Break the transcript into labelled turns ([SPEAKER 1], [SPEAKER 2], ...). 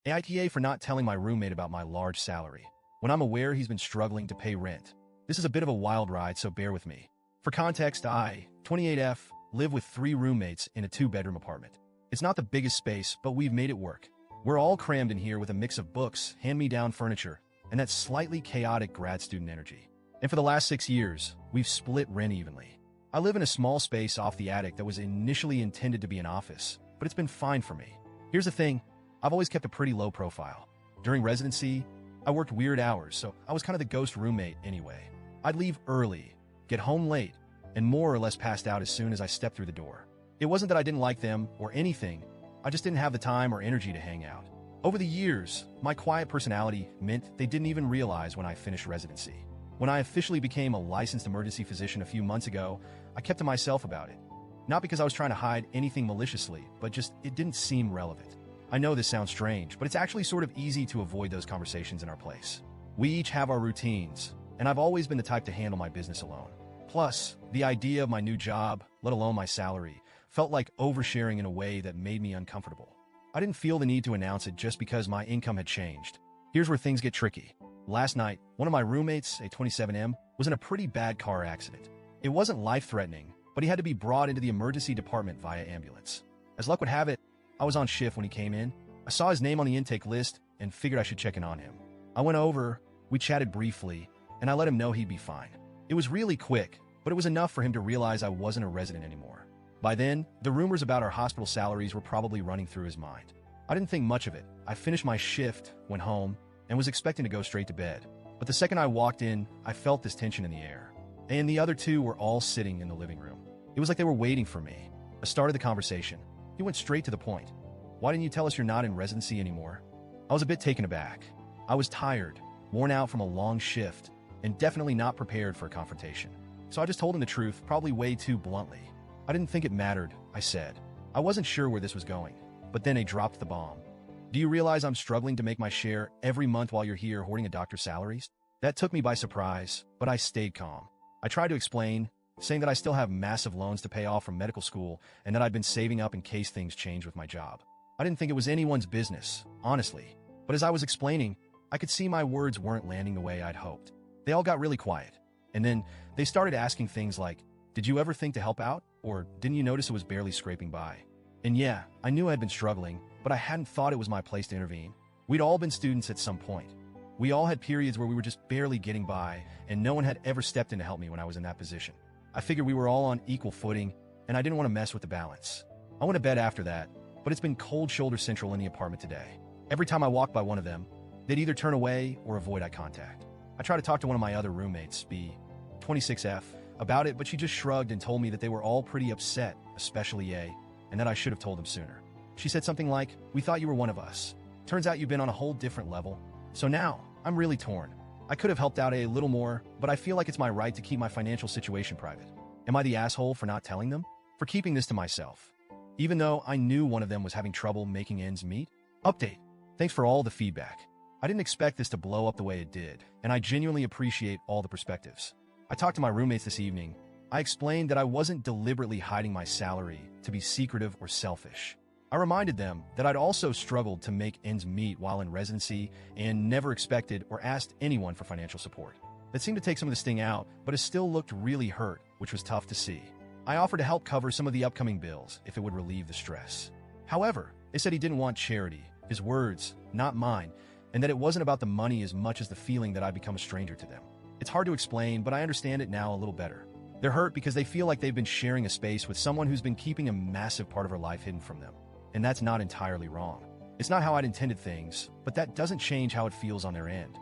[SPEAKER 1] AITA for not telling my roommate about my large salary, when I'm aware he's been struggling to pay rent. This is a bit of a wild ride, so bear with me. For context, I, 28F, live with 3 roommates in a 2-bedroom apartment. It's not the biggest space, but we've made it work. We're all crammed in here with a mix of books, hand-me-down furniture, and that slightly chaotic grad student energy. And for the last 6 years, we've split rent evenly. I live in a small space off the attic that was initially intended to be an office, but it's been fine for me. Here's the thing, I've always kept a pretty low profile. During residency, I worked weird hours, so I was kind of the ghost roommate anyway. I'd leave early, get home late, and more or less passed out as soon as I stepped through the door. It wasn't that I didn't like them or anything, I just didn't have the time or energy to hang out. Over the years, my quiet personality meant they didn't even realize when I finished residency. When I officially became a licensed emergency physician a few months ago, I kept to myself about it. Not because I was trying to hide anything maliciously, but just it didn't seem relevant. I know this sounds strange, but it's actually sort of easy to avoid those conversations in our place. We each have our routines, and I've always been the type to handle my business alone. Plus, the idea of my new job, let alone my salary, felt like oversharing in a way that made me uncomfortable. I didn't feel the need to announce it just because my income had changed. Here's where things get tricky. Last night, one of my roommates, a 27M, was in a pretty bad car accident. It wasn't life-threatening, but he had to be brought into the emergency department via ambulance. As luck would have it, I was on shift when he came in. I saw his name on the intake list and figured I should check in on him. I went over, we chatted briefly, and I let him know he'd be fine. It was really quick, but it was enough for him to realize I wasn't a resident anymore. By then, the rumors about our hospital salaries were probably running through his mind. I didn't think much of it. I finished my shift, went home, and was expecting to go straight to bed. But the second I walked in, I felt this tension in the air. And the other 2 were all sitting in the living room. It was like they were waiting for me. I started the conversation. He went straight to the point. Why didn't you tell us you're not in residency anymore? I was a bit taken aback. I was tired, worn out from a long shift, and definitely not prepared for a confrontation. So I just told him the truth, probably way too bluntly. I didn't think it mattered, I said. I wasn't sure where this was going, but then they dropped the bomb. Do you realize I'm struggling to make my share every month while you're here hoarding a doctor's salaries? That took me by surprise, but I stayed calm. I tried to explain, saying that I still have massive loans to pay off from medical school and that I'd been saving up in case things changed with my job. I didn't think it was anyone's business, honestly. But as I was explaining, I could see my words weren't landing the way I'd hoped. They all got really quiet. And then they started asking things like, did you ever think to help out? Or didn't you notice it was barely scraping by? And yeah, I knew I'd been struggling, but I hadn't thought it was my place to intervene. We'd all been students at some point. We all had periods where we were just barely getting by, and no one had ever stepped in to help me when I was in that position. I figured we were all on equal footing, and I didn't want to mess with the balance. I went to bed after that, but it's been cold shoulder central in the apartment today. Every time I walked by one of them, they'd either turn away or avoid eye contact. I tried to talk to one of my other roommates, B, 26F, about it, but she just shrugged and told me that they were all pretty upset, especially A, and that I should have told them sooner. She said something like, we thought you were one of us. Turns out you've been on a whole different level. So now, I'm really torn. I could have helped out a little more, but I feel like it's my right to keep my financial situation private. Am I the asshole for not telling them? For keeping this to myself? Even though I knew one of them was having trouble making ends meet? Update. Thanks for all the feedback. I didn't expect this to blow up the way it did, and I genuinely appreciate all the perspectives. I talked to my roommates this evening. I explained that I wasn't deliberately hiding my salary to be secretive or selfish. I reminded them that I'd also struggled to make ends meet while in residency and never expected or asked anyone for financial support. That seemed to take some of the sting out, but it still looked really hurt, which was tough to see. I offered to help cover some of the upcoming bills if it would relieve the stress. However, they said he didn't want charity, his words, not mine, and that it wasn't about the money as much as the feeling that I'd become a stranger to them. It's hard to explain, but I understand it now a little better. They're hurt because they feel like they've been sharing a space with someone who's been keeping a massive part of her life hidden from them. And that's not entirely wrong. It's not how I'd intended things, but that doesn't change how it feels on their end.